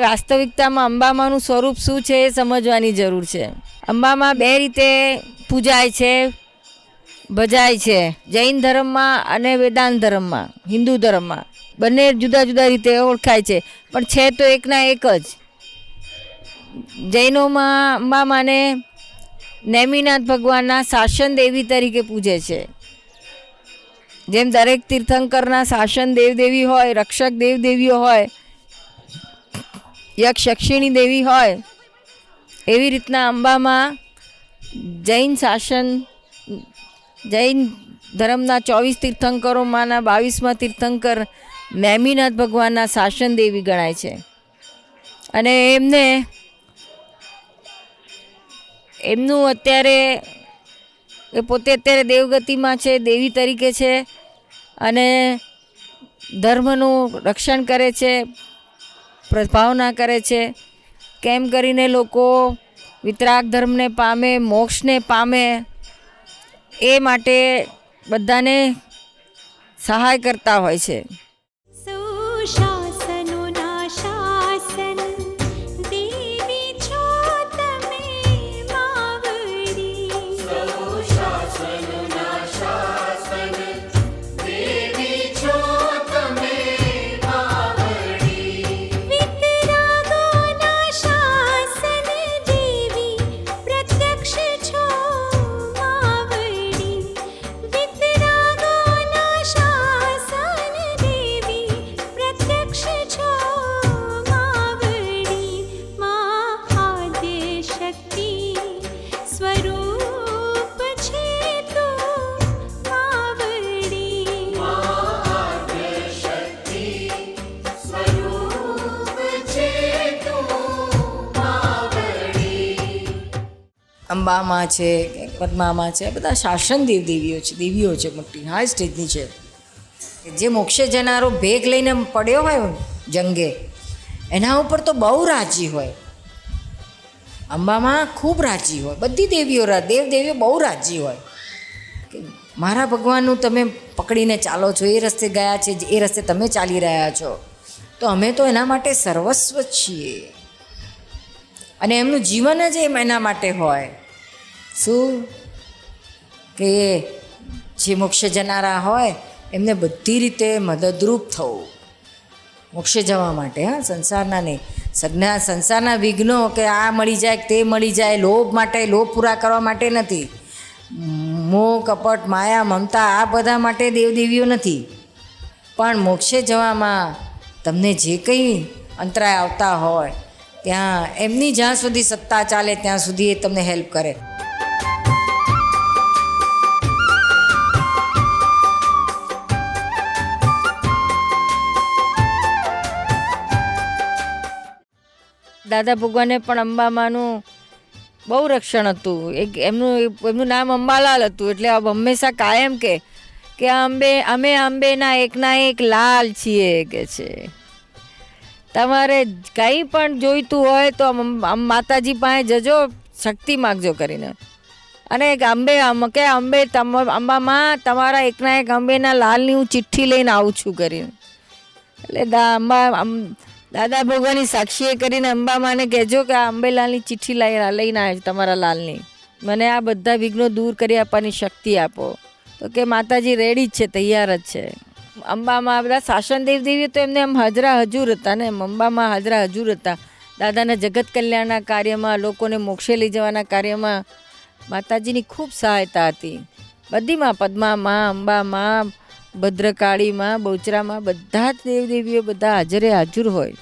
વાસ્તવિકતામાં અંબામાનું સ્વરૂપ શું છે એ સમજવાની જરૂર છે. અંબામાં બે રીતે પૂજાય છે, ભજાય છે. જૈન ધર્મમાં અને વેદાંત ધર્મમાં, હિન્દુ ધર્મમાં બંને જુદા જુદા રીતે ઓળખાય છે, પણ છે તો એકના એક જ. જૈનોમાં અંબામાને નેમિનાથ ભગવાનના શાસન દેવી તરીકે પૂજે છે. જેમ દરેક તીર્થંકરના શાસન દેવદેવી હોય, રક્ષક દેવદેવીઓ હોય, યક્ષ યક્ષિણી દેવી હોય, એવી રીતના અંબામાં જૈન ધર્મના 24 તીર્થંકરોમાંના 22મા તીર્થંકર નેમિનાથ ભગવાનના શાસન દેવી ગણાય છે. અને એમનું અત્યારે એ પોતે અત્યારે દેવગતિમાં છે, દેવી તરીકે છે, અને ધર્મનું રક્ષણ કરે છે, પ્રભાવના કરે છે. કેમ કરીને લોકો વિતરાગ ધર્મને પામે, મોક્ષને પામે, એ માટે બધાને સહાય કરતા હોય છે. અંબામાં છે, પદ્મામાં છે, બધા શાસન દેવીઓ છે, મોટી હાઈ સ્ટેજની છે. જે મોક્ષે જનારો ભેગ લઈને પડ્યો હોય જંગે, એના ઉપર તો બહુ રાજી હોય. અંબામાં ખૂબ રાજી હોય, બધી દેવદેવીઓ બહુ રાજી હોય કે મારા ભગવાનનું તમે પકડીને ચાલો છો, એ રસ્તે ગયા છે, એ રસ્તે તમે ચાલી રહ્યા છો, તો અમે તો એના માટે સર્વસ્વ છીએ. અને એમનું જીવન જ એના માટે હોય. શું કે જે મોક્ષે જનારા હોય એમને બધી રીતે મદદરૂપ થવું મોક્ષે જવા માટે. સંસારના નહીં, સંસારના વિઘ્નો કે આ મળી જાય, તે મળી જાય, લોભ પૂરા કરવા માટે નથી. મોહ, કપટ, માયા, મમતા, આ બધા માટે દેવદેવીઓ નથી. પણ મોક્ષે જવામાં તમને જે કંઈ અંતરાય આવતા હોય ત્યાં એમની જ્યાં સુધી સત્તા ચાલે ત્યાં સુધી એ તમને હેલ્પ કરે. દાદા ભગવાને પણ અંબામાનું બહુ રક્ષણ હતું. એમનું નામ અંબાલાલ હતું. એટલે હંમેશા કાયમ કે અમે અંબેના એકના એક લાલ છીએ કે છે. તમારે કંઈ પણ જોઈતું હોય તો માતાજી પાસે જજો, શક્તિ માગજો કરીને. અને અંબામાં તમારા એકના એક અંબેના લાલની હું ચિઠ્ઠી લઈને આવું છું કરીને. એટલે દાદા ભગવાનની સાક્ષીએ કરીને અંબામાને કહેજો કે આ અંબેલાલની ચિઠ્ઠી લઈને આવે તમારા લાલની, મને આ બધા વિઘ્નો દૂર કરી આપવાની શક્તિ આપો. તો કે માતાજી રેડી જ છે, તૈયાર જ છે. અંબામાં બધા શાસન દેવદેવીઓ તો એમને એમ હાજરા હજુર હતા ને, અંબામાં હાજરા હજુર હતા. દાદાના જગત કલ્યાણના કાર્યમાં, લોકોને મોક્ષે લઈ જવાના કાર્યમાં માતાજીની ખૂબ સહાયતા હતી. બધીમાં, પદ્મામાં, અંબામાં, ભદ્રકાળીમાં, બહુચરામાં, બધા જ દેવદેવીઓ બધા હાજરે હાજર હોય.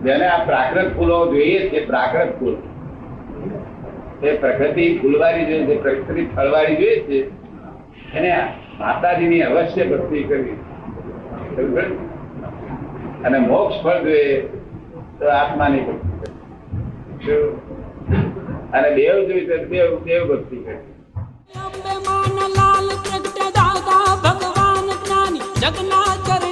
જેને આ પ્રાકૃત ફૂલો જોઈએ છે, પ્રાકૃત ફૂલ, એ પ્રકૃતિ ફૂલવાળી જોઈએ છે, પ્રકૃતિ ફળવાળી જોઈએ છે, એને માતાજીની અવશ્ય ભક્તિ કરવી. અને મોક્ષ ફળ જોઈએ તો આત્માની ભક્તિ કરવી. અને દેવ જોઈએ તો દેવ ભક્તિ કરવી. ભગવાન જ્ઞાની જગના